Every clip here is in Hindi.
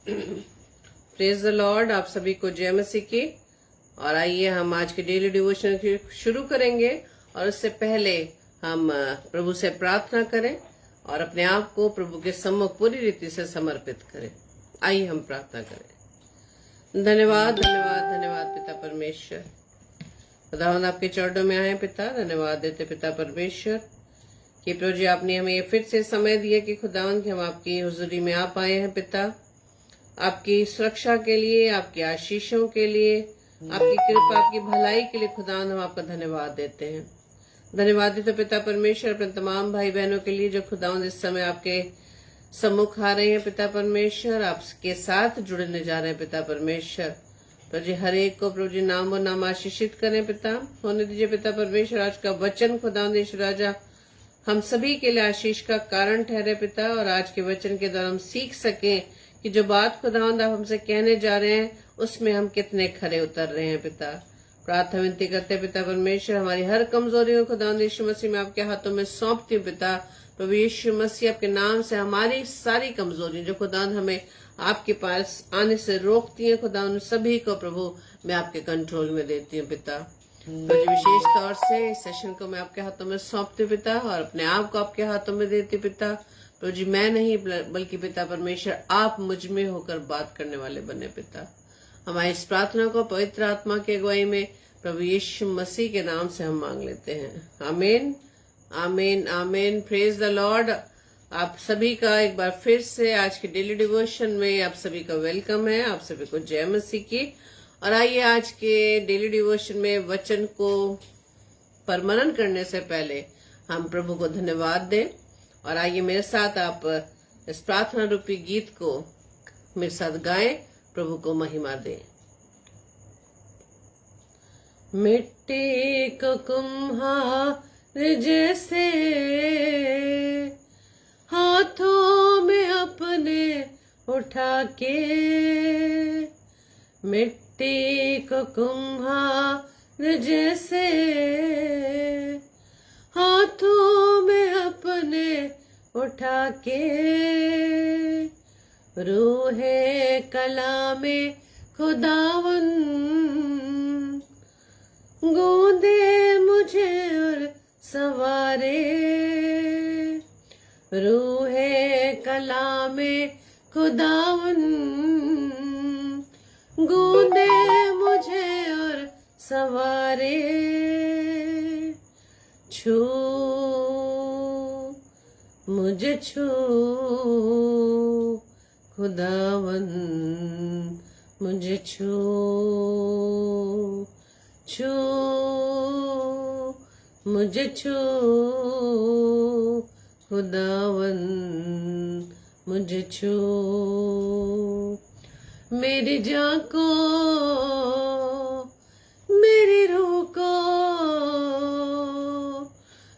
Praise the Lord. आप सभी को जय मसीह की। और आइए हम आज के डेली डिवोशन शुरू करेंगे, और उससे पहले हम प्रभु से प्रार्थना करें और अपने आप को प्रभु के सम्मुख पूरी रीति से समर्पित करें। आइए हम प्रार्थना करें। धन्यवाद धन्यवाद धन्यवाद पिता परमेश्वर, खुदावंद आपके चरणों में आए पिता। धन्यवाद देते पिता परमेश्वर कि प्रभु जी आपने हमें ये फिर से समय दिया कि खुदावंद कि हम आपकी हुजूरी में आ पाए हैं पिता। आपकी सुरक्षा के लिए, आपकी आशीषों के लिए, आपकी कृपा, आपकी भलाई के लिए खुदावंद हम आपका धन्यवाद देते हैं। धन्यवाद देते पिता परमेश्वर अपने तमाम भाई बहनों के लिए जो खुदावंद इस समय आपके सम्मुख आ रहे हैं पिता परमेश्वर, आपके साथ जुड़ने जा रहे हैं पिता परमेश्वर। प्रभु जी हर एक को प्रभु जी नाम और नाम आशीषित करें पिता। होने दीजिए पिता परमेश्वर आज का वचन खुदावंद यीशु राजा हम सभी के लिए आशीष का कारण ठहरे पिता। और आज के वचन के द्वारा हम सीख सकें कि जो बात खुदावंद आप हमसे कहने जा रहे हैं उसमें हम कितने खरे उतर रहे हैं पिता। प्रार्थना विनती करते पिता परमेश्वर हमारी हर कमजोरियों को खुदावंद यीशु मसीह में आपके हाथों में सौंपती हूँ पिता। प्रभु यीशु मसीह आपके नाम से हमारी सारी कमजोरी जो खुदावंद हमें आपके पास आने से रोकती है खुदावंद सभी को प्रभु मैं आपके कंट्रोल में देती हूँ पिता। तो विशेष तौर से इस सेशन को मैं आपके हाथों में सौंपती हूँ पिता, और अपने आप को आपके हाथों में देती हूँ पिता। तो जी मैं नहीं बल्कि पिता परमेश्वर आप मुझ में होकर बात करने वाले बने पिता। हमारी इस प्रार्थना को पवित्र आत्मा की अगुवाई में प्रभु यीशु मसीह के नाम से हम मांग लेते हैं। आमीन आमीन आमीन। Praise the Lord. आप सभी का एक बार फिर से आज के डेली डिवोशन में आप सभी का वेलकम है। आप सभी को जय मसीह की। और आइए आज के डेली डिवोशन में वचन को परमनन करने से पहले हम प्रभु को धन्यवाद दें। और आइए मेरे साथ आप इस प्रार्थना रूपी गीत को मेरे साथ गाएं, प्रभु को महिमा दें। मिट्टी को कुम्हार जैसे हाथों में अपने उठा के, मिट्टी को कुम्हार जैसे हाथों में अपने उठा के, रूहे कला में खुदावन गूंदे मुझे और सवारे, रूहे कला में खुदावन गूंदे मुझे और सवारे, छू मुझे छू खुदावन मुझे छू, छू मुझे छू खुदावन मुझे छू, मेरी जान को मेरी रूह को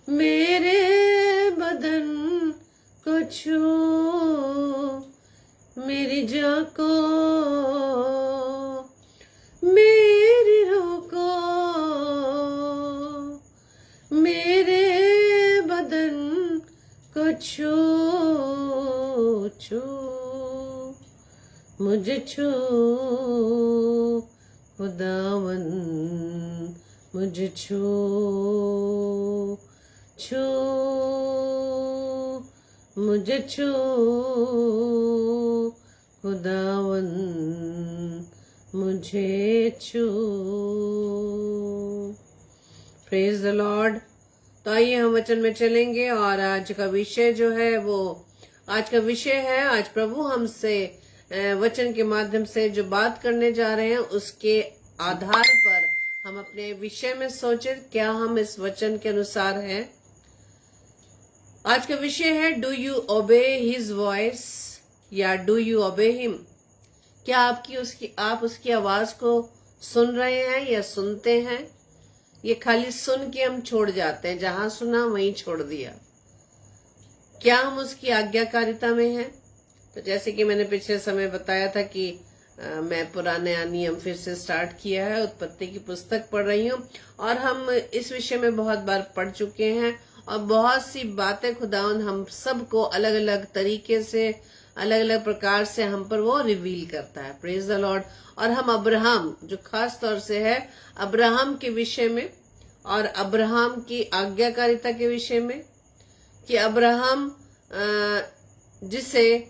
मेरे बदन को छू, मेरी जान को मेरी रूह को मेरे बदन को छू, छू मुझे छू खुदावन मुझे छू, छू मुझे छू खुदावन मुझे छू। Praise the Lord. तो आइए हम वचन में चलेंगे, और आज का विषय जो है वो आज का विषय है, आज प्रभु हमसे वचन के माध्यम से जो बात करने जा रहे हैं उसके आधार पर हम अपने विषय में सोचें क्या हम इस वचन के अनुसार हैं। आज का विषय है डू यू ओबे हिज वॉइस या डू यू ओबे हिम। क्या आप उसकी आवाज को सुन रहे हैं या सुनते हैं? ये खाली सुन के हम छोड़ जाते हैं, जहां सुना वहीं छोड़ दिया। क्या हम उसकी आज्ञाकारिता में हैं? तो जैसे कि मैंने पिछले समय बताया था कि मैं पुराने नियम फिर से स्टार्ट किया है, उत्पत्ति की पुस्तक पढ़ रही हूँ, और हम इस विषय में बहुत बार पढ़ चुके हैं, और बहुत सी बातें खुदावंद हम सबको अलग अलग तरीके से अलग अलग प्रकार से हम पर वो रिवील करता है। Praise the Lord. और हम अब्राहम, जो खास तौर से है अब्राहम के विषय में और अब्राहम की आज्ञाकारिता के विषय में, कि अब्राहम जिसे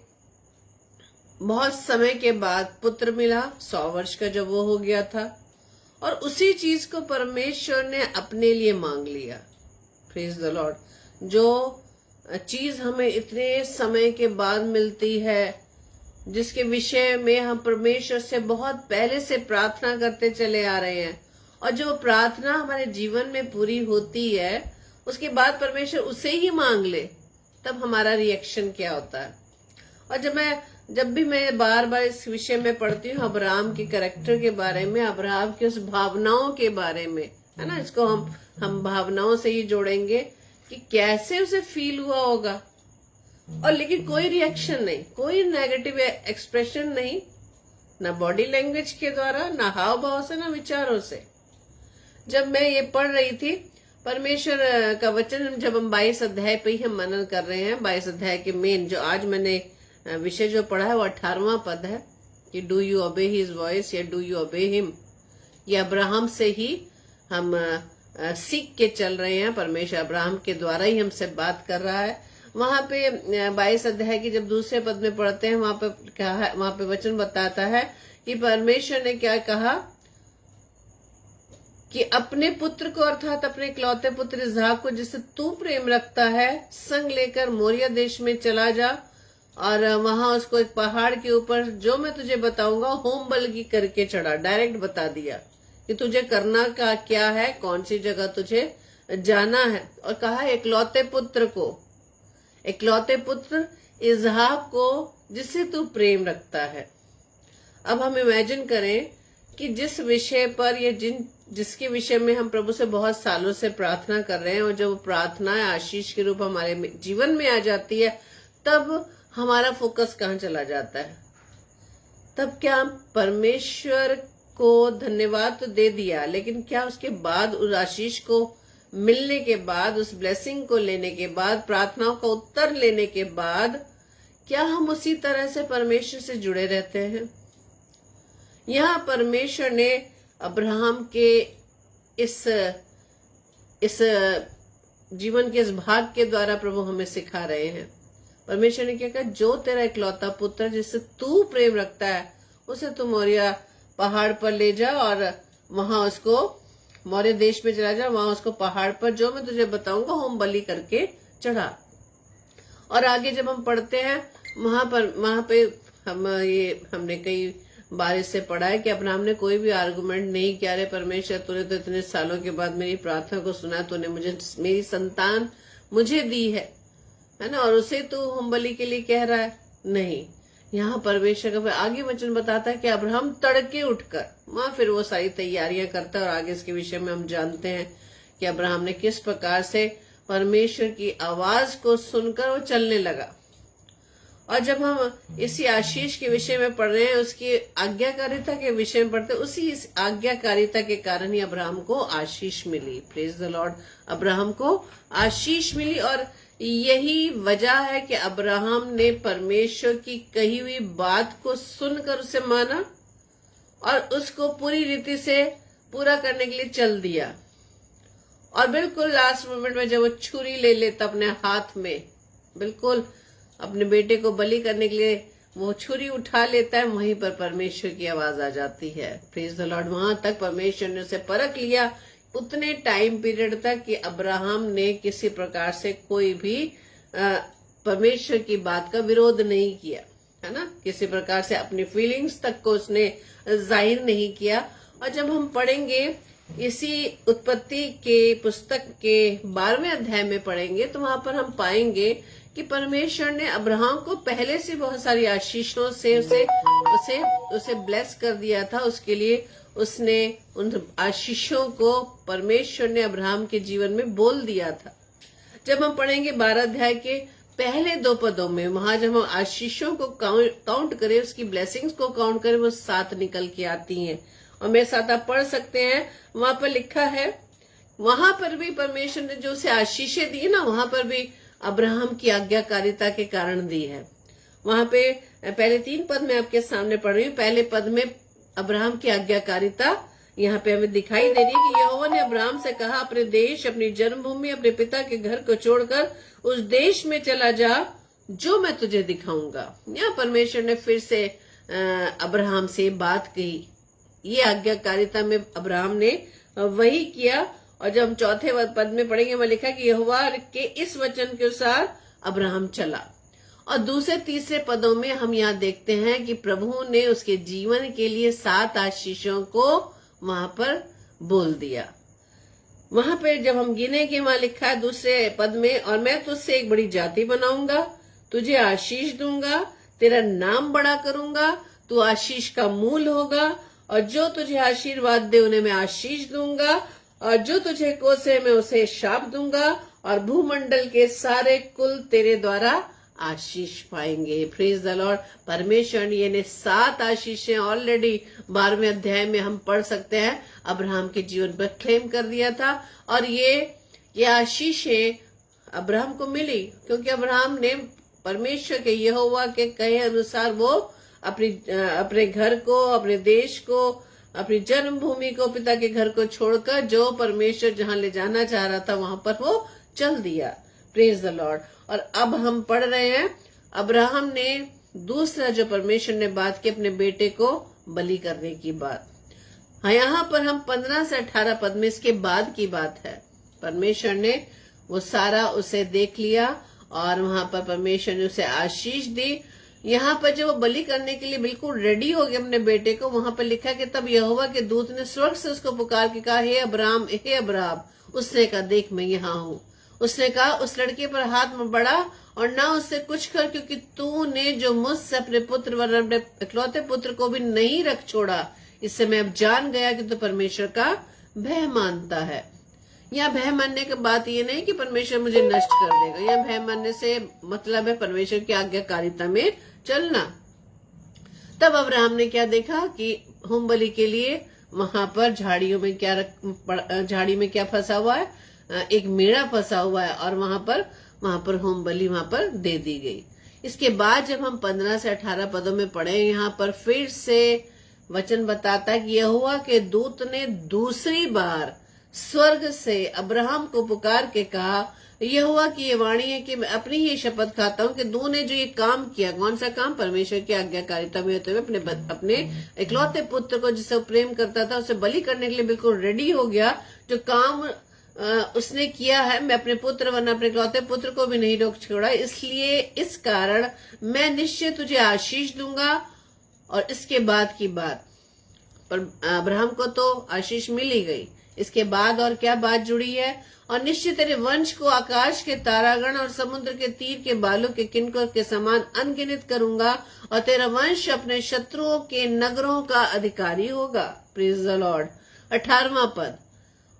बहुत समय के बाद पुत्र मिला, 100 वर्ष का जब वो हो गया था, और उसी चीज को परमेश्वर ने अपने लिए मांग लिया। Praise the Lord. जो चीज हमें इतने समय के बाद मिलती है, जिसके विषय में हम परमेश्वर से बहुत पहले से प्रार्थना करते चले आ रहे हैं, और जो प्रार्थना हमारे जीवन में पूरी होती है, उसके बाद परमेश्वर उसे ही मांग ले, तब हमारा रिएक्शन क्या होता है। और जब भी मैं बार बार इस विषय में पढ़ती हूँ, अब्राहम के कैरेक्टर के बारे में, अब्राहम की उस भावनाओं के बारे में, है ना, इसको हम भावनाओं से ही जोड़ेंगे कि कैसे उसे फील हुआ होगा। और लेकिन कोई रिएक्शन नहीं, कोई नेगेटिव एक्सप्रेशन नहीं, ना बॉडी लैंग्वेज के द्वारा, ना हाव भाव से, ना विचारों से। जब मैं ये पढ़ रही थी परमेश्वर का वचन, जब हम 22 अध्याय पे ही हम मनन कर रहे हैं, 22 अध्याय के मेन जो आज मैंने विषय जो पढ़ा है वो 18वां पद है कि डू यू ओबे हिज वॉइस या डू यू ओबे हिम। ये अब्राहम से ही हम सीख के चल रहे हैं। परमेश्वर अब्राहम के द्वारा ही हमसे बात कर रहा है। वहां पे 22 अध्याय की जब दूसरे पद में पढ़ते हैं, वहां पे वचन बताता है कि परमेश्वर ने क्या कहा कि अपने पुत्र को, अर्थात अपने इकलौते पुत्र इसहाक को, जिससे तू प्रेम रखता है, संग लेकर मोरिया देश में चला जा, और वहां उसको एक पहाड़ के ऊपर, जो मैं तुझे बताऊंगा, होम बलि करके चढ़ा। डायरेक्ट बता दिया कि तुझे करना का क्या है, कौन सी जगह तुझे जाना है। और कहा इकलौते पुत्र को, इकलौते पुत्र इसहाक को, जिससे तू प्रेम रखता है। अब हम इमेजिन करें कि जिस विषय पर या जिसके विषय में हम प्रभु से बहुत सालों से प्रार्थना कर रहे हैं, और जब प्रार्थना आशीष के रूप हमारे जीवन में आ जाती है, तब हमारा फोकस कहाँ चला जाता है। तब क्या हम परमेश्वर को धन्यवाद तो दे दिया, लेकिन क्या उसके बाद उस आशीष को मिलने के बाद, उस ब्लेसिंग को लेने के बाद, प्रार्थनाओं का उत्तर लेने के बाद, क्या हम उसी तरह से परमेश्वर से जुड़े रहते हैं? यहाँ परमेश्वर ने अब्राहम के इस जीवन के इस भाग के द्वारा प्रभु हमें सिखा रहे हैं। परमेश्वर ने क्या कहा, जो तेरा इकलौता पुत्र जिससे तू प्रेम रखता है, उसे तू मोरिया पहाड़ पर ले जा, और वहां उसको मौर्य देश में चला जा, वहां उसको पहाड़ पर, जो मैं तुझे बताऊंगा, होम बलि करके चढ़ा। और आगे जब हम पढ़ते हैं, वहां पे हमने कई बार इससे पढ़ा है कि अब्राहम ने कोई भी आर्गुमेंट नहीं किया, अरे परमेश्वर तूने तो इतने सालों के बाद मेरी प्रार्थना को सुना, तूने मुझे मेरी संतान मुझे दी है ना, और उसे तू होम बलि के लिए कह रहा है? नहीं। यहाँ परमेश्वर का आगे वचन बताता है कि अब्राहम तड़के उठकर वहां फिर वो सारी तैयारियां करता है, और आगे इसके विषय में हम जानते हैं कि अब्राहम ने किस प्रकार से परमेश्वर की आवाज को सुनकर वो चलने लगा। और जब हम इसी आशीष के विषय में पढ़ रहे हैं, उसकी आज्ञाकारिता के विषय में पढ़ते हैं, उसी इस आज्ञाकारिता के कारण ही अब्राहम को आशीष मिली। Praise the Lord. अब्राहम को आशीष मिली, और यही वजह है कि अब्राहम ने परमेश्वर की कही हुई बात को सुनकर उसे माना, और उसको पूरी रीति से पूरा करने के लिए चल दिया। और बिल्कुल लास्ट मोमेंट में जब वो छुरी ले लेता अपने हाथ में, बिल्कुल अपने बेटे को बलि करने के लिए वो छुरी उठा लेता है, वहीं पर परमेश्वर की आवाज आ जाती है। Praise the Lord. वहां तक परमेश्वर ने उसे परख लिया, उतने टाइम पीरियड तक, कि अब्राहम ने किसी प्रकार से कोई भी परमेश्वर की बात का विरोध नहीं किया, है ना, किसी प्रकार से अपनी फीलिंग्स तक को उसने जाहिर नहीं किया। और जब हम पढ़ेंगे इसी उत्पत्ति के पुस्तक के 12वें अध्याय में पढ़ेंगे, तो वहां पर हम पाएंगे कि परमेश्वर ने अब्राहम को पहले से बहुत सारी आशीषों से उसे ब्लेस कर दिया था। उसके लिए उसने उन आशीषों को परमेश्वर ने अब्राहम के जीवन में बोल दिया था। जब हम पढ़ेंगे 12 अध्याय के पहले 2 पदों में, वहां जब हम आशीषों को काउंट करें, उसकी ब्लेसिंग्स को काउंट करें, वो 7 निकल के आती हैं। और मेरे साथ आप पढ़ सकते हैं, वहां पर लिखा है, वहां पर भी परमेश्वर ने जो उसे आशीषें दी ना, वहां पर भी अब्राहम की आज्ञाकारिता के कारण दी है। वहां पे पहले 3 पद में आपके सामने पढ़ रही हूँ। पहले पद में अब्राहम की आज्ञाकारिता यहाँ पे हमें दिखाई दे रही है कि यहोवा ने अब्राहम से कहा, अपने देश, अपनी जन्मभूमि, अपने पिता के घर को छोड़कर उस देश में चला जा जो मैं तुझे दिखाऊंगा। यहाँ परमेश्वर ने फिर से अब्राहम से बात कही। ये आज्ञाकारिता में अब्राहम ने वही किया। और जब हम चौथे पद में पढ़ेंगे, वहां लिखा कि यहोवा के इस वचन के अनुसार अब्राहम चला। और दूसरे तीसरे पदों में हम यहाँ देखते हैं कि प्रभु ने उसके जीवन के लिए 7 आशीषों को वहां पर बोल दिया। वहां पे जब हम गिनेंगे, वहां लिखा है दूसरे पद में, और मैं तुझसे एक बड़ी जाति बनाऊंगा, तुझे आशीष दूंगा, तेरा नाम बड़ा करूंगा, तू आशीष का मूल होगा, और जो तुझे आशीर्वाद दे उन्हें मैं आशीष दूंगा, और जो तुझे कोसे मैं उसे शाप दूंगा, और भूमंडल के सारे कुल तेरे द्वारा आशीष पाएंगे। Praise the Lord. परमेश्वर ने ये 7 आशीषें ऑलरेडी 12वें अध्याय में हम पढ़ सकते हैं, अब्राहम के जीवन पर क्लेम कर दिया था। और ये आशीषें अब्राहम को मिली क्योंकि अब्राहम ने परमेश्वर के यहोवा के कहे अनुसार वो अपने घर को, अपने देश को, अपनी जन्मभूमि को, पिता के घर को छोड़कर जो परमेश्वर जहां ले जाना चाह रहा था वहां पर वो चल दिया। Praise the Lord. और अब हम पढ़ रहे हैं, अब्राहम ने दूसरा जो परमेश्वर ने बात की, अपने बेटे को बलि करने की बात। हाँ, यहाँ पर हम 15 से 18 पद में इसके बाद की बात है। परमेश्वर ने वो सारा उसे देख लिया और वहां पर परमेश्वर ने उसे आशीष दी। यहाँ पर जब वो बलि करने के लिए बिल्कुल रेडी हो गए अपने बेटे को, वहां पर लिखा कि तब यहोवा के दूत ने स्वर्ग से उसको पुकार के कहा, हे अब्राहम, हे अब्राहम। उसने कहा, देख मैं यहाँ हूँ। उसने कहा, उस लड़के पर हाथ में बढ़ा और ना उससे कुछ कर, क्योंकि तूने जो मुझसे अपने पुत्र व अपने इकलौते पुत्र को भी नहीं रख छोड़ा, इससे मैं अब जान गया कि तू परमेश्वर का भय मानता है। यहाँ भय मानने की बात ये नहीं कि परमेश्वर मुझे नष्ट कर देगा। यहाँ भय मानने से मतलब है परमेश्वर की आज्ञाकारिता में चलना। तब अब्राहम ने क्या देखा कि होम बलि के लिए वहां पर झाड़ी में क्या फंसा हुआ है, एक मेढ़ा फंसा हुआ है, और वहां पर होम बलि वहां पर दे दी गई। इसके बाद जब हम 15 से 18 पदों में पढ़े, यहाँ पर फिर से वचन बताता है कि यहोवा के दूत ने दूसरी बार स्वर्ग से अब्राहम को पुकार के कहा, यहोवा की ये वाणी है कि मैं अपनी ही शपथ खाता हूँ कि तूने जो ये काम किया, कौन सा काम, परमेश्वर की आज्ञाकारिता में होते हुए अपने इकलौते पुत्र को जिसे वो प्रेम करता था उसे बलि करने के लिए बिल्कुल रेडी हो गया। जो काम उसने किया है, मैं अपने पुत्र वरना अपने इकलौते पुत्र को भी नहीं रोक छोड़ा, इसलिए इस कारण मैं निश्चय तुझे आशीष दूंगा। और इसके बाद की बात, पर अब्राहम को तो आशीष मिल ही गई, इसके बाद और क्या बात जुड़ी है, और निश्चय तेरे वंश को आकाश के तारागण और समुद्र के तीर के बालों के किनकों के समान अनगिनत करूंगा, और तेरा वंश अपने शत्रुओं के नगरों का अधिकारी होगा। Praise the Lord. 18वां पद,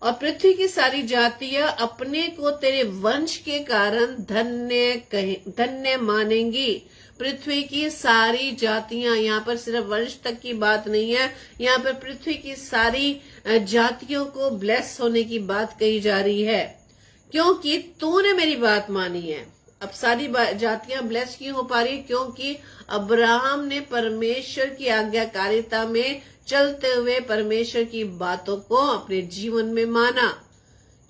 और पृथ्वी की सारी जातियां अपने को तेरे वंश के कारण धन्य मानेंगी। पृथ्वी की सारी जातियां, यहाँ पर सिर्फ वंश तक की बात नहीं है, यहाँ पर पृथ्वी की सारी जातियों को ब्लेस होने की बात कही जा रही है, क्योंकि तूने मेरी बात मानी है। अब सारी जातियां ब्लेस क्यों हो पा रही है? क्योंकि अब्राहम ने परमेश्वर की आज्ञाकारिता में चलते हुए परमेश्वर की बातों को अपने जीवन में माना।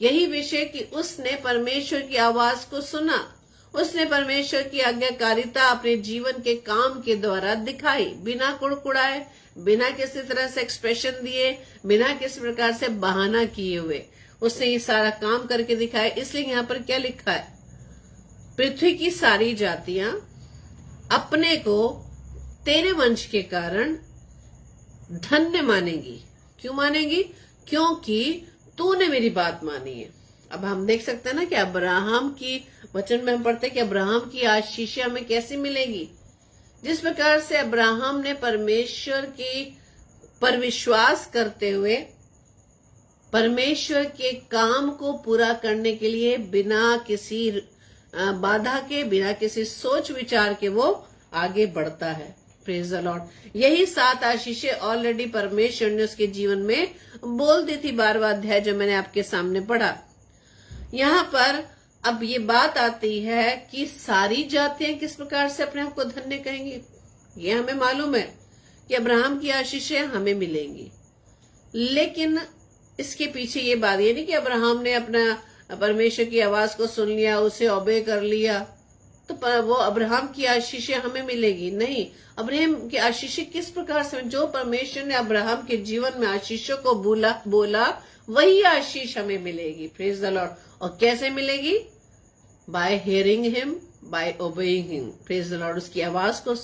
यही विषय कि उसने परमेश्वर की आवाज को सुना, उसने परमेश्वर की आज्ञाकारिता अपने जीवन के काम के द्वारा दिखाई, बिना कुड़कुड़ाए, बिना किसी तरह से एक्सप्रेशन दिए, बिना किसी प्रकार से बहाना किए हुए उसने ये सारा काम करके दिखाया। इसलिए यहाँ पर क्या लिखा है, पृथ्वी की सारी जातियां अपने को तेरे वंश के कारण धन्य मानेगी। क्यों मानेगी? क्योंकि तूने मेरी बात मानी है। अब हम देख सकते हैं ना कि अब्राहम की वचन में हम पढ़ते हैं कि अब्राहम की आशीष हमें कैसे मिलेगी। जिस प्रकार से अब्राहम ने परमेश्वर की पर विश्वास करते हुए परमेश्वर के काम को पूरा करने के लिए बिना किसी बाधा के, बिना किसी सोच विचार के वो आगे बढ़ता है। Praise the Lord. यही 7 आशीषें ऑलरेडी परमेश्वर ने उसके जीवन में बोल दी थी। 12वां अध्याय जो मैंने आपके सामने पढ़ा, यहाँ पर अब ये बात आती है कि सारी जातियां किस प्रकार से अपने आप को धन्य कहेंगी। ये हमें मालूम है कि अब्राहम की आशीषें हमें मिलेंगी, लेकिन इसके पीछे ये बात ये नहीं कि अब्राहम ने अपना परमेश्वर की आवाज को सुन लिया, उसे ओबे कर लिया तो वो अब्राहम की आशीषें हमें मिलेगी। नहीं, अब्राहम की आशीषें किस प्रकार से, जो परमेश्वर ने अब्राहम के जीवन में आशीषों को बोला वही आशीष हमें मिलेगी। Praise the Lord. और कैसे मिलेगी? By hearing him, by obeying him. Praise the Lord. उसकी आवाज को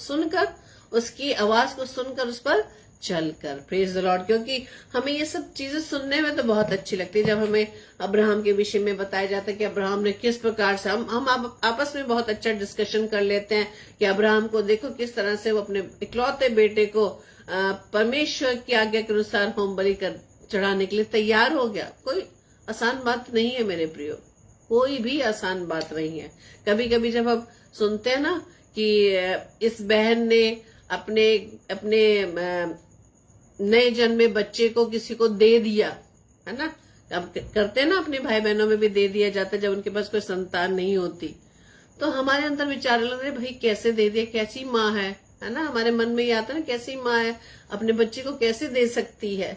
सुनकर उस पर चलकर। Praise the Lord. क्योंकि हमें ये सब चीजें सुनने में तो बहुत अच्छी लगती है, जब हमें अब्राहम के विषय में बताया जाता है कि अब्राहम ने किस प्रकार से, हम आपस में बहुत अच्छा डिस्कशन कर लेते हैं कि अब्राहम को देखो किस तरह से वो अपने इकलौते बेटे को परमेश्वर की आज्ञा के अनुसार होम बलि कर चढ़ाने के लिए तैयार हो गया। कोई आसान बात नहीं है मेरे प्रियो, कोई भी आसान बात नहीं है। कभी कभी जब हम सुनते हैं ना कि इस बहन ने अपने नए जन्मे बच्चे को किसी को दे दिया, है ना। अब करते हैं ना, अपने भाई बहनों में भी दे दिया जाता है जब उनके पास कोई संतान नहीं होती, तो हमारे अंदर विचार लग रहे भाई कैसे दे दिया, कैसी माँ है ना। हमारे मन में ये आता है ना, कैसी माँ है, अपने बच्चे को कैसे दे सकती है।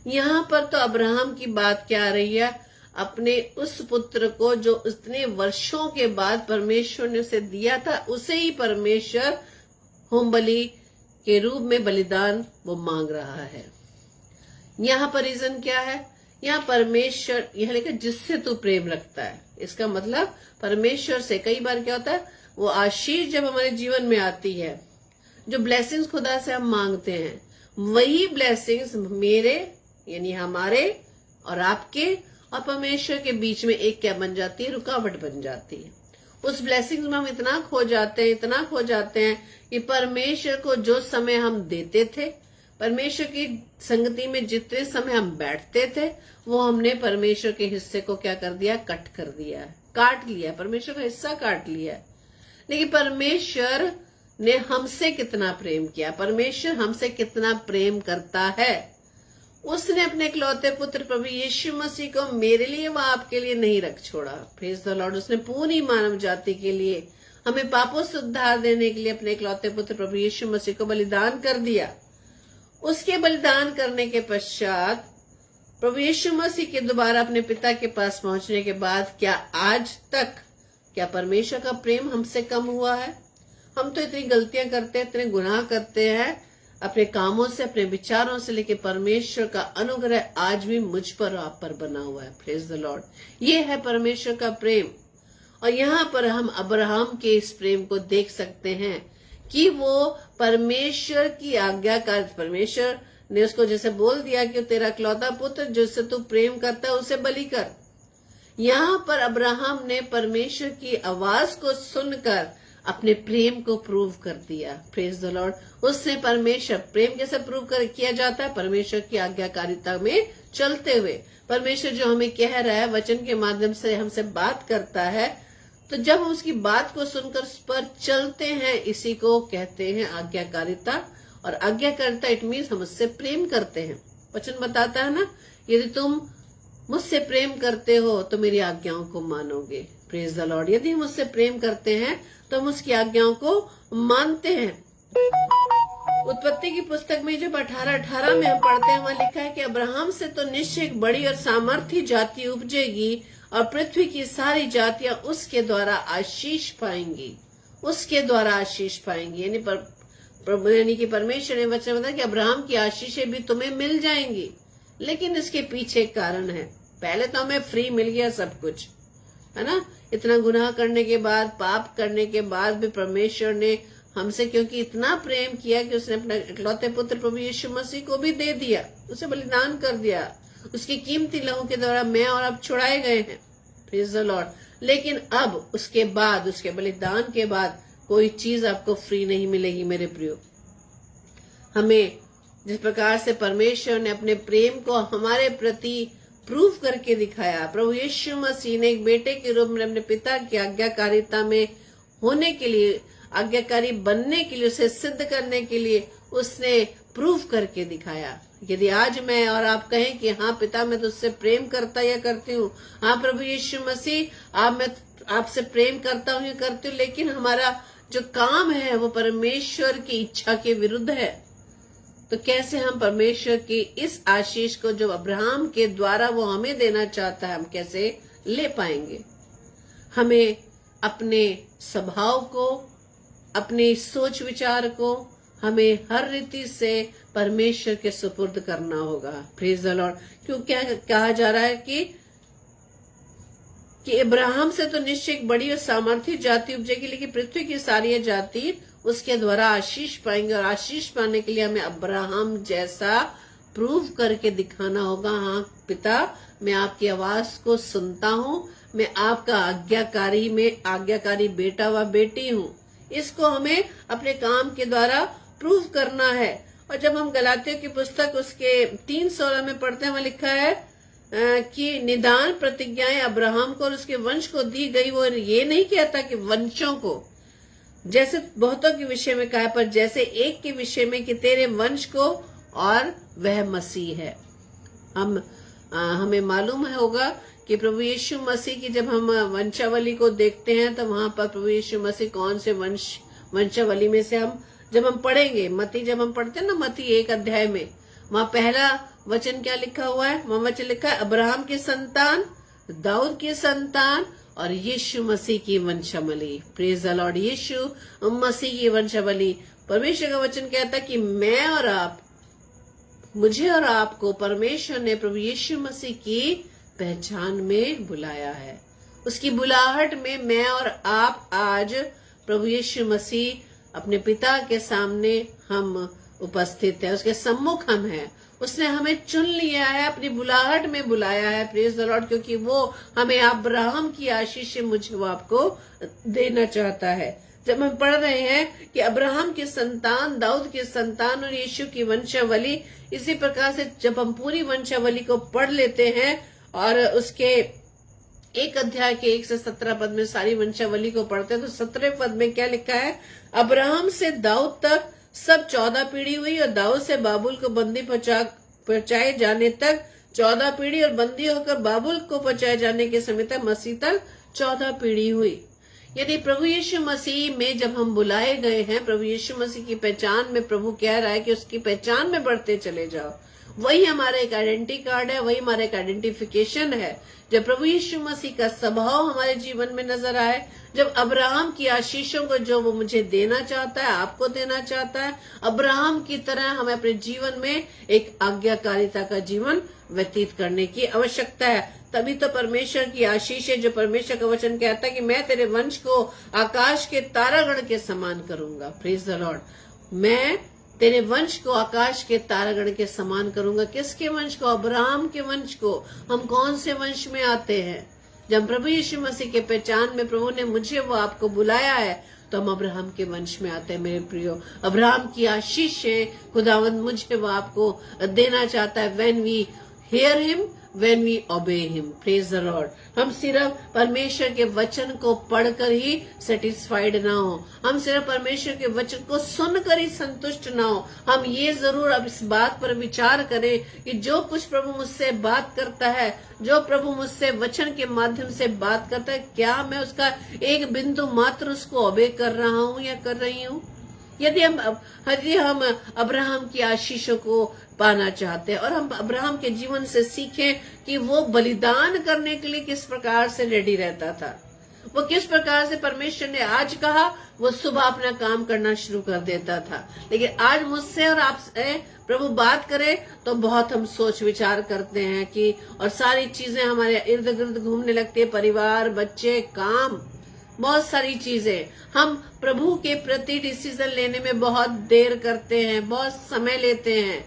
यहाँ पर तो अब्राहम की बात क्या आ रही है, अपने उस पुत्र को जो इतने वर्षों के बाद परमेश्वर ने उसे दिया था, उसे ही परमेश्वर होम बलि के रूप में बलिदान वो मांग रहा है। यहाँ पर रीजन क्या है? यहाँ परमेश्वर यह लिखा जिससे तू प्रेम रखता है। इसका मतलब परमेश्वर से कई बार क्या होता है, वो आशीष जब हमारे जीवन में आती है, जो ब्लेसिंग्स खुदा से हम मांगते हैं, वही ब्लेसिंग्स मेरे यानी हमारे और आपके और परमेश्वर के बीच में एक क्या बन जाती है, रुकावट बन जाती है। उस ब्लेसिंग्स में हम इतना खो जाते हैं कि परमेश्वर को जो समय हम देते थे, परमेश्वर की संगति में जितने समय हम बैठते थे, वो हमने परमेश्वर के हिस्से को क्या कर दिया, कट कर दिया है, काट लिया, परमेश्वर का हिस्सा काट लिया है। लेकिन परमेश्वर ने हमसे कितना प्रेम किया, परमेश्वर हमसे कितना प्रेम करता है। उसने अपने इकलौते पुत्र प्रभु यीशु मसीह को मेरे लिए व आपके लिए नहीं रख छोड़ा। Praise the Lord. उसने पूरी मानव जाति के लिए, हमें पापों से उद्धार देने के लिए अपने इकलौते पुत्र प्रभु यीशु मसीह को बलिदान कर दिया। उसके बलिदान करने के पश्चात प्रभु यीशु मसीह के दोबारा अपने पिता के पास पहुंचने के बाद क्या आज तक क्या परमेश्वर का प्रेम हमसे कम हुआ है? हम तो इतनी गलतियां करते हैं, इतने गुनाह करते हैं अपने कामों से, अपने विचारों से, लेकिन परमेश्वर का अनुग्रह आज भी मुझ पर और आप पर बना हुआ है। Praise the Lord. ये है परमेश्वर का प्रेम। और यहाँ पर हम अब्राहम के इस प्रेम को देख सकते हैं कि वो परमेश्वर की आज्ञाकार, परमेश्वर ने उसको जैसे बोल दिया कि तेरा इकलौता पुत्र जिससे तू प्रेम करता है उसे बलि कर। यहाँ पर अब्राहम ने परमेश्वर की आवाज को सुनकर अपने प्रेम को प्रूव कर दिया। Praise the Lord. उससे परमेश्वर प्रेम कैसे प्रूव किया जाता है? परमेश्वर की आज्ञाकारिता में चलते हुए। परमेश्वर जो हमें कह रहा है, वचन के माध्यम से हमसे बात करता है, तो जब हम उसकी बात को सुनकर उस पर चलते हैं, इसी को कहते हैं आज्ञाकारिता। और आज्ञाकारिता इट मीन्स हम उससे प्रेम करते हैं। वचन बताता है ना, यदि तुम मुझसे प्रेम करते हो तो मेरी आज्ञाओं को मानोगे। Praise the Lord. यदि हम उससे प्रेम करते हैं तो हम उसकी आज्ञाओं को मानते हैं। उत्पत्ति की पुस्तक में जब 18:18 में हम पढ़ते हैं, वहां लिखा है कि अब्राहम से तो निश्चय एक बड़ी और सामर्थी जाति उपजेगी और पृथ्वी की सारी जातियां उसके द्वारा आशीष पाएंगी। उसके द्वारा आशीष पाएंगी यानी कि परमेश्वर ने वचन बताया कि अब्राहम की आशीषें भी तुम्हें मिल जाएंगी। लेकिन इसके पीछे एक कारण है। पहले तो हमें फ्री मिल गया सब कुछ, है ना। इतना गुनाह करने के बाद, पाप करने के बाद भी परमेश्वर ने हमसे क्योंकि इतना प्रेम किया कि उसने अपने इकलौते पुत्र प्रभु यीशु मसीह को भी दे दिया, उसे बलिदान कर दिया। उसकी कीमती लहू के द्वारा मैं और आप छुड़ाए गए हैं। Praise the Lord. लेकिन अब उसके बाद, उसके बलिदान के बाद कोई चीज आपको फ्री नहीं मिलेगी मेरे प्रियो। हमें जिस प्रकार से परमेश्वर ने अपने प्रेम को हमारे प्रति प्रूव करके दिखाया, प्रभु यीशु मसीह ने एक बेटे के रूप में अपने पिता की आज्ञाकारिता में होने के लिए, आज्ञाकारी बनने के लिए, उसे सिद्ध करने के लिए उसने प्रूव करके दिखाया। यदि आज मैं और आप कहें कि हाँ पिता मैं तुझसे प्रेम करता या करती हूँ, हाँ प्रभु यीशु मसीह आप मैं आपसे प्रेम करता हूँ या करती हूँ, लेकिन हमारा जो काम है वो परमेश्वर की इच्छा के विरुद्ध है, तो कैसे हम परमेश्वर की इस आशीष को जो अब्राहम के द्वारा वो हमें देना चाहता है हम कैसे ले पाएंगे। हमें अपने स्वभाव को, अपने सोच विचार को हमें हर रीति से परमेश्वर के सुपुर्द करना होगा। Praise the Lord. क्यों क्या कहा जा रहा है कि अब्राहम से तो निश्चय एक बड़ी और सामर्थ्य जाति उपजेगी, लेकिन पृथ्वी की सारी जाति उसके द्वारा आशीष पाएंगे, और आशीष पाने के लिए हमें अब्राहम जैसा प्रूव करके दिखाना होगा। हाँ पिता मैं आपकी आवाज को सुनता हूँ, मैं आपका आज्ञाकारी बेटा व बेटी हूँ। इसको हमें अपने काम के द्वारा प्रूव करना है। और जब हम गलातियों की पुस्तक उसके 3:16 में पढ़ते हैं, वहां लिखा है कि निदान प्रतिज्ञाएं अब्राहम को और उसके वंश को दी गई। वो ये नहीं कहता कि वंशों को, जैसे बहुतों के विषय में कहा है, पर जैसे एक के विषय में कि तेरे वंश को, और वह मसीह है। हमें मालूम होगा कि प्रभु यीशु मसीह की जब हम वंशावली को देखते हैं तो वहां पर प्रभु यीशु मसीह कौन से वंशावली में से जब हम पढ़ेंगे, जब हम पढ़ते हैं ना मत्ती 1 अध्याय में, वहां पहला वचन क्या लिखा हुआ है? वहां वचन लिखा है अब्राहम की संतान, दाऊद की संतान और यीशु मसीह की वंशावली। Praise the Lord. यीशु मसीह की वंशावली। परमेश्वर का वचन कहता है कि मैं और आप, मुझे और आपको परमेश्वर ने प्रभु यीशु मसीह की पहचान में बुलाया है। उसकी बुलाहट में मैं और आप आज प्रभु यीशु मसीह अपने पिता के सामने हम उपस्थित हैं, उसके सम्मुख हम हैं। उसने हमें चुन लिया है, अपनी बुलाहट में बुलाया है। Praise the Lord. क्योंकि वो हमें अब्राहम की आशीष मुझे वो आपको देना चाहता है। जब हम पढ़ रहे हैं कि अब्राहम की संतान, दाऊद की संतान और यीशु की वंशावली, इसी प्रकार से जब हम पूरी वंशावली को पढ़ लेते हैं और उसके 1 अध्याय के 1 से 17 पद में सारी वंशावली को पढ़ते हैं, तो 17 पद में क्या लिखा है? अब्राहम से दाऊद तक सब 14 पीढ़ी हुई, और दाऊद से बाबुल को बंदी पहुंचाए जाने तक 14 पीढ़ी, और बंदी होकर बाबुल को पहुंचाए जाने के समय तक मसीह तक 14 पीढ़ी हुई। यदि प्रभु यीशु मसीह में जब हम बुलाए गए हैं, प्रभु यीशु मसीह की पहचान में प्रभु कह रहा है कि उसकी पहचान में बढ़ते चले जाओ। वही हमारा एक आइडेंटिटी कार्ड है, वही हमारा एक आइडेंटिफिकेशन है। जब प्रभु यीशु मसीह का स्वभाव हमारे जीवन में नजर आए, जब अब्राहम की आशीषों को जो वो मुझे देना चाहता है, आपको देना चाहता है, अब्राहम की तरह हमें अपने जीवन में एक आज्ञाकारिता का जीवन व्यतीत करने की आवश्यकता है। तभी तो परमेश्वर की आशीष है, जो परमेश्वर का वचन कहता है कि मैं तेरे वंश को आकाश के तारागण के समान करूंगा। Praise the Lord. मैं तेरे वंश को आकाश के तारागण के समान करूंगा। किसके वंश को? अब्राहम के वंश को। हम कौन से वंश में आते हैं? जब प्रभु यीशु मसीह के पहचान में प्रभु ने मुझे वो आपको बुलाया है, तो हम अब्राहम के वंश में आते हैं। मेरे प्रियो, अब्राहम की आशीष है खुदावंद मुझे वो आपको देना चाहता है। When we hear him, when we obey him, praise the Lord। हम सिर्फ परमेश्वर के वचन को पढ़कर ही सेटिस्फाइड ना हो, हम सिर्फ परमेश्वर के वचन को सुनकर ही संतुष्ट ना हो। हम ये जरूर अब इस बात पर विचार करें कि जो कुछ प्रभु मुझसे बात करता है, जो प्रभु मुझसे वचन के माध्यम से बात करता है, क्या मैं उसका एक बिंदु मात्र उसको ओबे कर रहा हूँ या कर रही हूँ? यदि हम अब्राहम की आशीषों को पाना चाहते हैं और हम अब्राहम के जीवन से सीखें कि वो बलिदान करने के लिए किस प्रकार से रेडी रहता था, वो किस प्रकार से परमेश्वर ने आज कहा वो सुबह अपना काम करना शुरू कर देता था। लेकिन आज मुझसे और आपसे प्रभु बात करे तो बहुत हम सोच विचार करते हैं कि, और सारी चीजें हमारे इर्द गिर्द घूमने लगती है, परिवार, बच्चे, काम, बहुत सारी चीजें। हम प्रभु के प्रति डिसीजन लेने में बहुत देर करते हैं, बहुत समय लेते हैं।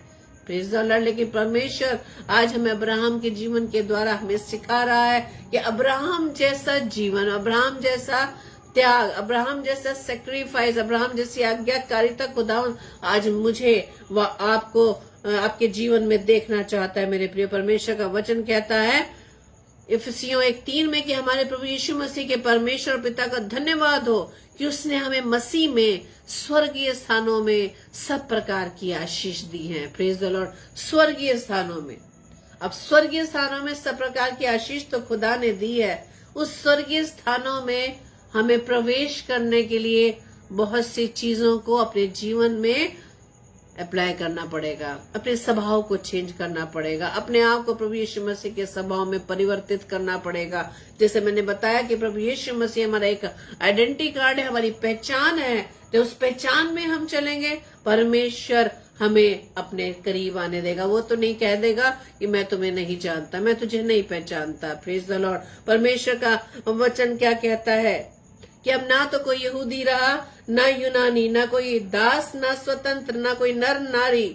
Praise the Lord. लेकिन परमेश्वर आज हमें अब्राहम के जीवन के द्वारा हमें सिखा रहा है कि अब्राहम जैसा जीवन, अब्राहम जैसा त्याग, अब्राहम जैसा सेक्रीफाइस, अब्राहम जैसी आज्ञाकारिता खुदावंद आज मुझे व आपको आपके जीवन में देखना चाहता है। मेरे प्रिय, परमेश्वर का वचन कहता है इफिसियों 1:3 में कि हमारे प्रभु यीशु मसीह के परमेश्वर पिता का धन्यवाद हो कि उसने हमें मसीह में स्वर्गीय स्थानों में सब प्रकार की आशीष दी है। Praise the Lord. स्वर्गीय स्थानों में, अब स्वर्गीय स्थानों में सब प्रकार की आशीष तो खुदा ने दी है। उस स्वर्गीय स्थानों में हमें प्रवेश करने के लिए बहुत सी चीजों को अपने जीवन में अप्लाई करना पड़ेगा, अपने स्वभाव को चेंज करना पड़ेगा, अपने आप को प्रभु यीशु मसीह के स्वभाव में परिवर्तित करना पड़ेगा। जैसे मैंने बताया कि प्रभु यीशु मसीह हमारा एक आइडेंटिटी कार्ड है, हमारी पहचान है। जब उस पहचान में हम चलेंगे, परमेश्वर हमें अपने करीब आने देगा। वो तो नहीं कह देगा कि मैं तुम्हें नहीं जानता, मैं तुझे नहीं पहचानता। Praise the Lord. परमेश्वर का वचन क्या कहता है कि अब ना तो कोई यहूदी रहा, ना यूनानी, ना कोई दास, ना स्वतंत्र, ना कोई नर नारी,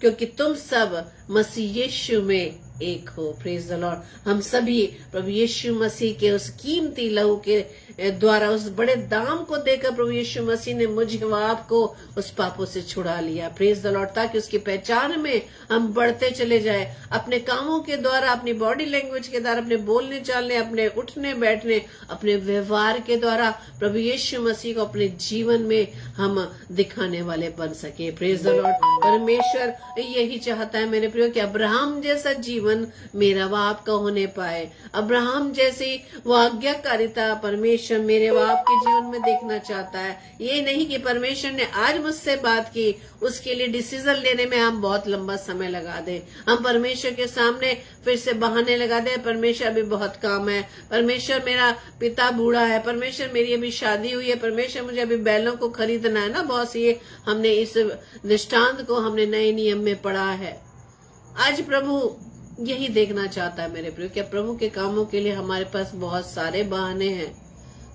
क्योंकि तुम सब मसीह यीशु में एक हो। Praise the Lord. हम सभी प्रभु यीशु मसीह के उस कीमती लहू के द्वारा, उस बड़े दाम को देकर प्रभु यीशु मसीह ने मुझे व आपको उस पापों से छुड़ा लिया। Praise the Lord. ताकि उसकी पहचान में हम बढ़ते चले जाए, अपने कामों के द्वारा, अपनी बॉडी लैंग्वेज के द्वारा, अपने बोलने चालने, अपने उठने बैठने, अपने व्यवहार के द्वारा प्रभु यीशु मसीह को अपने जीवन में हम दिखाने वाले बन सके। Praise the Lord. परमेश्वर यही चाहता है मेरे प्रियो कि अब्राहम जैसा जीवन मेरा व आपका होने पाए। अब्राहम जैसी वो आज्ञाकारिता परमेश्वर मेरे व आपके जीवन में देखना चाहता है। ये नहीं कि परमेश्वर ने आज मुझसे बात की, उसके लिए डिसीजन लेने में हम बहुत लंबा समय लगा दें, हम परमेश्वर के सामने फिर से बहाने लगा दें, परमेश्वर अभी बहुत काम है, परमेश्वर मेरा पिता बूढ़ा है, परमेश्वर मेरी अभी शादी हुई है, परमेश्वर मुझे अभी बैलों को खरीदना है ना। बहुत सी हमने इस दृष्टांत को हमने नए नियम में पढ़ा है। आज प्रभु यही देखना चाहता है मेरे प्रियो, क्या प्रभु के कामों के लिए हमारे पास बहुत सारे बहाने हैं।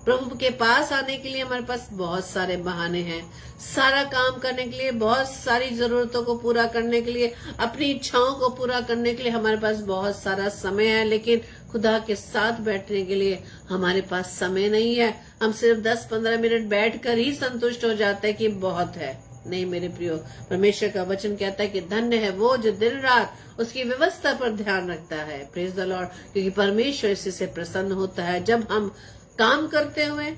प्रभु के पास आने के लिए हमारे पास बहुत सारे बहाने हैं। सारा काम करने के लिए, बहुत सारी जरूरतों को पूरा करने के लिए, अपनी इच्छाओं को पूरा करने के लिए हमारे पास बहुत सारा समय है। लेकिन खुदा के साथ बैठने के लिए हमारे पास समय नहीं है। हम सिर्फ 10-15 मिनट बैठकर ही संतुष्ट हो जाते हैं कि बहुत है। नहीं मेरे प्रियो, परमेश्वर का वचन कहता है कि धन्य है वो जो दिन रात उसकी व्यवस्था पर ध्यान रखता है। Praise the Lord. क्योंकि परमेश्वर इसी से प्रसन्न होता है। जब हम काम करते हुए,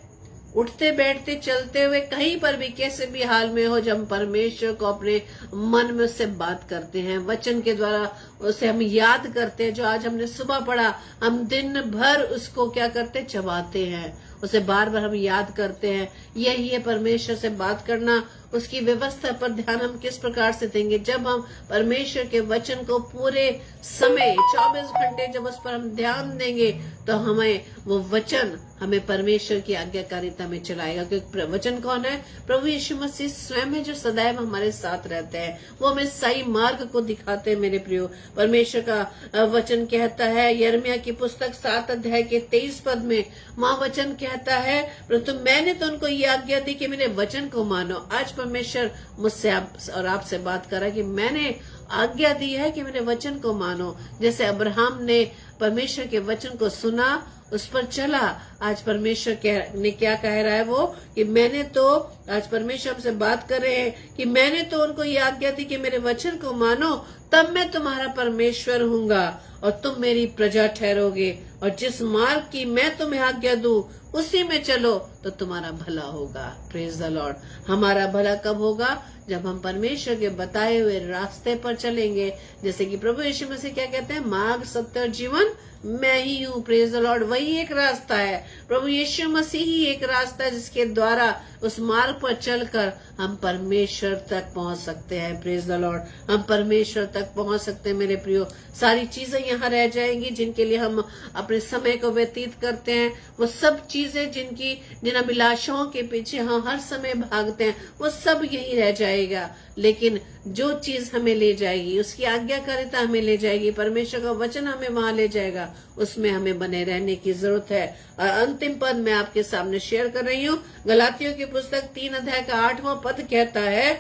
उठते बैठते चलते हुए, कहीं पर भी कैसे भी हाल में हो, जब हम परमेश्वर को अपने मन में उससे बात करते हैं, वचन के द्वारा उसे हम याद करते हैं, जो आज हमने सुबह पढ़ा, हम दिन भर उसको क्या करते, चबाते हैं, उसे बार बार हम याद करते हैं। यही है परमेश्वर से बात करना। उसकी व्यवस्था पर ध्यान हम किस प्रकार से देंगे? जब हम परमेश्वर के वचन को पूरे समय 24 घंटे जब उस पर हम ध्यान देंगे, तो हमें वो वचन हमें परमेश्वर की आज्ञाकारिता में चलाएगा। क्योंकि वचन कौन है? प्रभु यीशु मसीह स्वयं है, जो सदैव हमारे साथ रहते हैं। वो हमें सही मार्ग को दिखाते हैं मेरे प्रियो। परमेश्वर का वचन कहता है यिर्मयाह की पुस्तक 7 अध्याय के 23 पद में, माँ वचन कहता है, परंतु मैंने तो उनको ये आज्ञा दी कि मेरे वचन को मानो। आज परमेश्वर मुझसे और आपसे बात कर रहा है कि मैंने आज्ञा दी है कि मेरे वचन को मानो। जैसे अब्राहम ने परमेश्वर के वचन को सुना, उस पर चला। आज परमेश्वर ने क्या कह रहा है वो, कि मैंने तो, आज परमेश्वर हमसे बात कर रहे हैं कि मैंने तो उनको ये आज्ञा दी कि मेरे वचन को मानो, तब मैं तुम्हारा परमेश्वर हूँगा और तुम मेरी प्रजा ठहरोगे, और जिस मार्ग की मैं तुम्हें आज्ञा दूं उसी में चलो तो तुम्हारा भला होगा। Praise the Lord. हमारा भला कब होगा? जब हम परमेश्वर के बताए हुए रास्ते पर चलेंगे। जैसे कि प्रभु यीशु मसीह क्या कहते हैं, मार्ग सत्य और जीवन मैं ही हूँ। Praise the Lord. वही एक रास्ता है, प्रभु यीशु मसीह ही एक रास्ता है जिसके द्वारा उस मार्ग पर चलकर हम परमेश्वर तक पहुंच सकते हैं। Praise the Lord. हम परमेश्वर तक पहुंच सकते हैं मेरे प्रियो। सारी चीजें यहाँ रह जाएंगी जिनके लिए हम अपने समय को व्यतीत करते हैं, वो सब चीजें जिन अभिलाषाओं के पीछे हम हर समय भागते हैं, वो सब यही रह जाएगा। लेकिन जो चीज हमें ले जाएगी, उसकी आज्ञाकारिता हमें ले जाएगी, परमेश्वर का वचन हमें वहां ले जाएगा, उसमें हमें बने रहने की जरूरत है। और अंतिम पद मैं आपके सामने शेयर कर रही हूँ। गलातियों की पुस्तक 3 अध्याय का 8वां पद कहता है,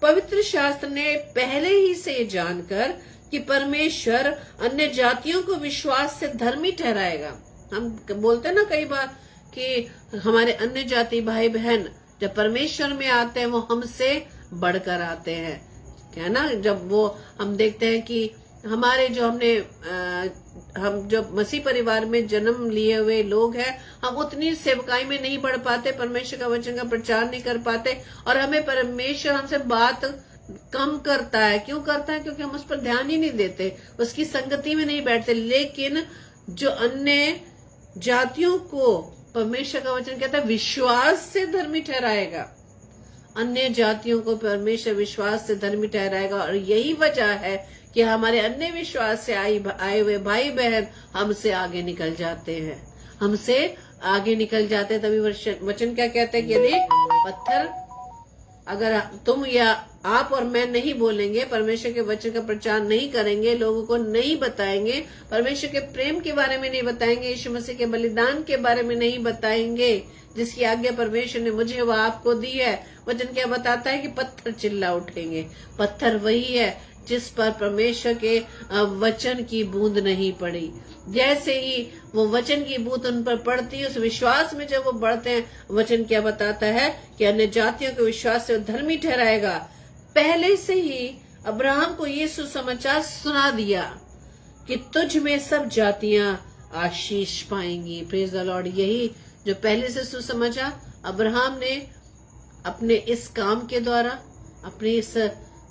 पवित्र शास्त्र ने पहले ही से जानकर कि परमेश्वर अन्य जातियों को विश्वास से धर्मी ठहराएगा। हम बोलते हैं ना कई बार कि हमारे अन्य जाति भाई बहन जब परमेश्वर में आते हैं वो हमसे बढ़कर आते हैं, है ना। जब वो हम देखते हैं कि हमारे जो हम जो मसीह परिवार में जन्म लिए हुए लोग हैं, हम उतनी सेवकाई में नहीं बढ़ पाते, परमेश्वर का वचन का प्रचार नहीं कर पाते, और हमें परमेश्वर हमसे बात कम करता है। क्यों करता है? क्योंकि हम उस पर ध्यान ही नहीं देते, उसकी संगति में नहीं बैठते। लेकिन जो अन्य जातियों को परमेश्वर का वचन कहता है विश्वास से धर्मी ठहराएगा, अन्य जातियों को परमेश्वर विश्वास से धर्मी ठहराएगा। और यही वजह है कि हमारे अन्य विश्वास से आए हुए भाई बहन हमसे आगे निकल जाते हैं, हमसे आगे निकल जाते हैं। तभी वचन क्या कहते हैं कि यदि पत्थर, अगर तुम या आप और मैं नहीं बोलेंगे, परमेश्वर के वचन का प्रचार नहीं करेंगे, लोगों को नहीं बताएंगे, परमेश्वर के प्रेम के बारे में नहीं बताएंगे, यीशु मसीह के बलिदान के बारे में नहीं बताएंगे, जिसकी आज्ञा परमेश्वर ने मुझे व आपको दी है। वचन क्या बताता है कि पत्थर चिल्ला उठेंगे। पत्थर वही है जिस पर परमेश्वर के वचन की बूंद नहीं पड़ी। जैसे ही वो वचन की बूंद उन पर पड़ती है, उस विश्वास में जब वो बढ़ते हैं, वचन क्या बताता है कि अन्य जातियों के विश्वास से धर्मी ठहराएगा। पहले से ही अब्राहम को ये सुसमाचार सुना दिया कि तुझ में सब जातियां आशीष पाएंगी। Praise the Lord. यही जो पहले से सुसमाचार अब्राहम ने अपने इस काम के द्वारा, अपनी इस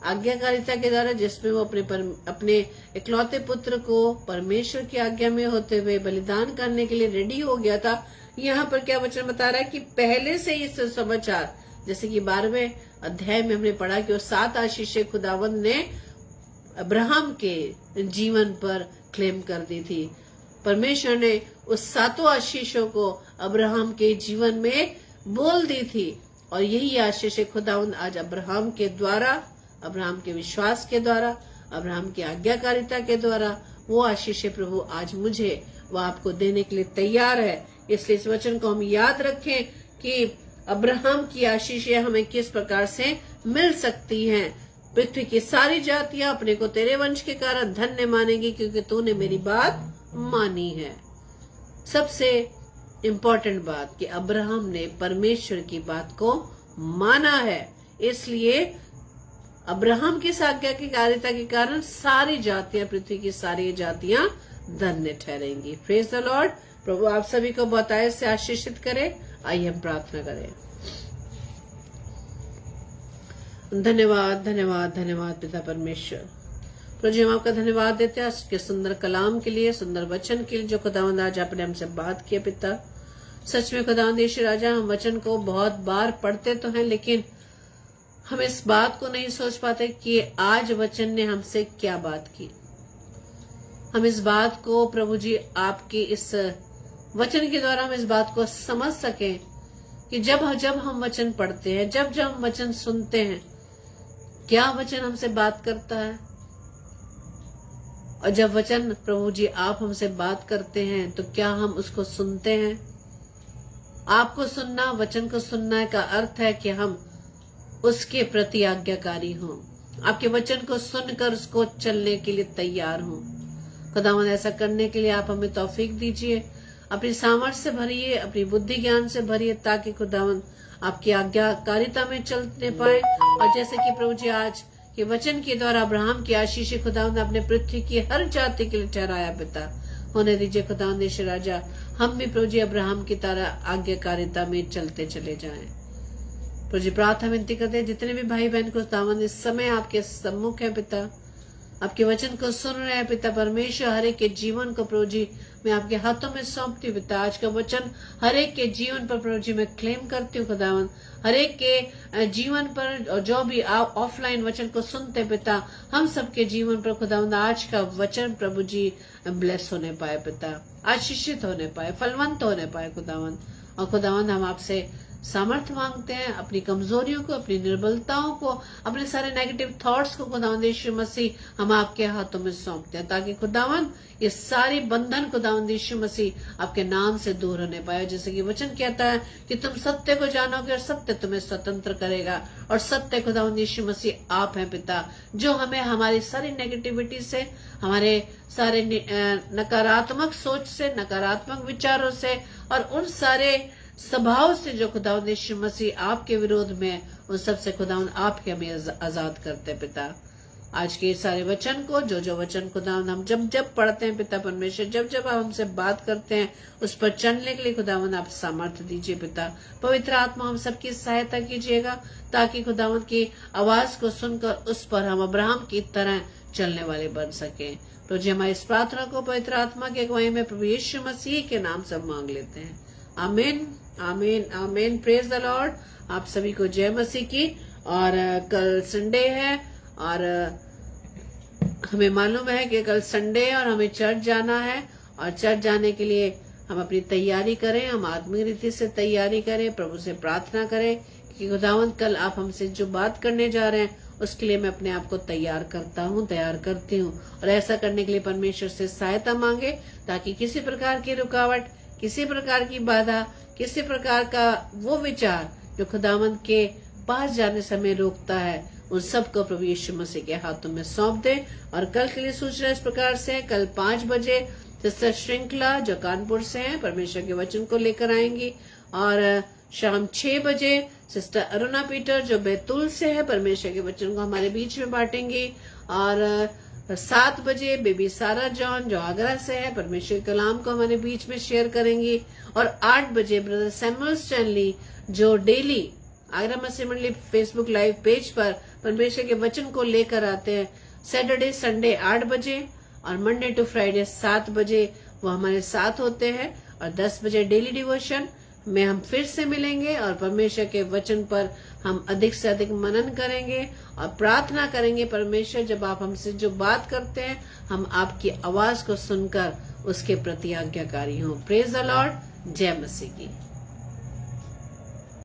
आज्ञाकारिता के द्वारा, जिसमें वो अपने इकलौते पुत्र को परमेश्वर की आज्ञा में होते हुए बलिदान करने के लिए रेडी हो गया था। यहाँ पर क्या वचन बता रहा है कि पहले से इस समाचार, जैसे कि 12वें अध्याय में हमने पढ़ा कि वो 7 आशीषें खुदावंद ने अब्राहम के जीवन पर क्लेम कर दी थी। परमेश्वर ने उस 7 आशीषों को अब्राहम के जीवन में बोल दी थी, और यही आशीषें खुदावंद आज अब्राहम के द्वारा, अब्राहम के विश्वास के द्वारा, अब्राहम की आज्ञाकारिता के द्वारा, वो आशीषें प्रभु आज मुझे वो आपको देने के लिए तैयार है। इसलिए इस वचन को हम याद रखें कि अब्राहम की आशीषें हमें किस प्रकार से मिल सकती हैं। पृथ्वी की सारी जातियां अपने को तेरे वंश के कारण धन्य मानेगी, क्योंकि तूने मेरी बात मानी है। सबसे इम्पोर्टेंट बात कि अब्राहम ने परमेश्वर की बात को माना है, इसलिए अब्राहम की आज्ञाकारिता के कारण सारी जातियां, पृथ्वी की सारी जातियां धन्य ठहरेंगी। Praise the Lord. प्रभु आप सभी को बहुतायत से आशीषित करे। आइए हम प्रार्थना करें। धन्यवाद धन्यवाद धन्यवाद पिता परमेश्वर। प्रभु जी हम आपका धन्यवाद देते हैं उसके सुंदर कलाम के लिए, सुंदर वचन के लिए जो खुदावंद आज आपने हमसे बात किया। पिता सच में खुदावंद यीशु राजा, हम वचन को बहुत बार पढ़ते तो हैं, लेकिन हम इस बात को नहीं सोच पाते कि आज वचन ने हमसे क्या बात की। हम इस बात को प्रभु जी आपके इस वचन के द्वारा हम इस बात को समझ सकें कि जब हम वचन पढ़ते हैं, जब हम वचन सुनते हैं, क्या वचन हमसे बात करता है। और जब वचन प्रभु जी आप हमसे बात करते हैं तो क्या हम उसको सुनते हैं। आपको सुनना, वचन को सुनना का अर्थ है कि हम उसके प्रति आज्ञाकारी हों, आपके वचन को सुनकर उसको चलने के लिए तैयार हों। खुदावंद ऐसा करने के लिए आप हमें तौफीक दीजिए, अपनी सामर्थ्य से भरिए, अपनी बुद्धि ज्ञान से भरिए, ताकि खुदावंद आपकी आज्ञाकारिता में चलने पाए। और जैसे कि प्रभु जी आज के वचन के द्वारा अब्राहम की आशीष खुदावंद अपने पृथ्वी की हर जाति के लिए ठहराया। पिता होने दीजिए खुदावंद यीशु राजा, हम भी प्रभु जी अब्राहम की तरह आज्ञाकारिता में चलते चले जाएं। प्रभु जी प्रार्थना विनती करते हैं जितने भी भाई बहन को खुदावंद इस समय आपके सम्मुख है पिता, आपके वचन को सुन रहे हैं पिता परमेश्वर, हर एक के जीवन को प्रभु जी मैं आपके हाथों में सौंपती हूँ पिता। आज का वचन हर एक के जीवन पर प्रभु जी मैं क्लेम करती हूँ खुदावंद, हर एक के जीवन पर, और जो भी आप ऑफलाइन वचन को सुनते पिता, हम सबके जीवन पर खुदावंद आज का वचन प्रभु जी ब्लेस होने पाए पिता, आशीषित होने पाए, फलवंत होने पाए खुदावंद। और खुदावंद हम आपसे सामर्थ्य मांगते हैं, अपनी कमजोरियों को, अपनी निर्बलताओं को, अपने सारे नेगेटिव थॉट्स को खुदावंद यीशु मसीह हम आपके हाथों में सौंपते हैं, ताकि खुदावंद ये सारी बंधन खुदावंद यीशु मसीह आपके नाम से दूर होने पाए। जैसे कि वचन कहता है कि तुम सत्य को जानोगे और सत्य तुम्हें स्वतंत्र करेगा, और सत्य खुदावंद यीशु मसीह आप हैं पिता, जो हमें हमारी सारी नेगेटिविटी से, हमारे सारे नकारात्मक सोच से, नकारात्मक विचारों से, और उन सारे स्वभाव से जो खुदावंद यीशु मसीह आपके विरोध में, उन सबसे खुदावंद आपके हमें आजाद करते पिता। आज के सारे वचन को, जो वचन खुदावंद हम जब जब पढ़ते हैं पिता परमेश्वर, जब जब आप हमसे बात करते हैं उस पर चलने के लिए खुदावंद आप सामर्थ्य दीजिए पिता। पवित्र आत्मा हम सबकी सहायता कीजिएगा ताकि खुदावंद की आवाज को सुनकर उस पर हम अब्राहम की तरह चलने वाले बन सके। तो जी हमारी इस प्रार्थना को पवित्र आत्मा के अगुवाई में प्रभु यीशु मसीह के नाम से मांग लेते हैं। आमीन आमीन आमीन। Praise the Lord. आप सभी को जय मसीह की। और कल संडे है और हमें मालूम है कि कल संडे है और हमें चर्च जाना है, और चर्च जाने के लिए हम अपनी तैयारी करें, हम आत्मिक रीति से तैयारी करें, प्रभु से प्रार्थना करें कि खुदावंद कल आप हमसे जो बात करने जा रहे हैं उसके लिए मैं अपने आप को तैयार करती हूँ। और ऐसा करने के लिए परमेश्वर से सहायता मांगे ताकि किसी प्रकार की रुकावट, किसी प्रकार की बाधा, किसी प्रकार का वो विचार जो खुदावंद के पास जाने समय रोकता है, उन सबको प्रभु यीशु मसीह के हाथों में सौंप दे। और कल के लिए सूचना इस प्रकार से, कल 5 बजे सिस्टर श्रृंखला जो कानपुर से हैं परमेश्वर के वचन को लेकर आएंगी, और शाम 6 बजे सिस्टर अरुणा पीटर जो बैतूल से है परमेश्वर के वचन को हमारे बीच में बांटेंगी, और 7 बजे बेबी सारा जॉन जो आगरा से है परमेश्वर के कलाम को हमारे बीच में शेयर करेंगी, और 8 बजे ब्रदर सैमुअल स्टैनली जो डेली आगरा मसीह मंडली फेसबुक लाइव पेज पर परमेश्वर के वचन को लेकर आते हैं, सैटरडे संडे 8 बजे और मंडे टू फ्राइडे 7 बजे वो हमारे साथ होते हैं। और 10 बजे डेली डिवोशन में हम फिर से मिलेंगे और परमेश्वर के वचन पर हम अधिक से अधिक मनन करेंगे और प्रार्थना करेंगे। परमेश्वर जब आप हमसे जो बात करते हैं हम आपकी आवाज को सुनकर उसके प्रति आज्ञाकारी हों। Praise the Lord. जय मसीह की।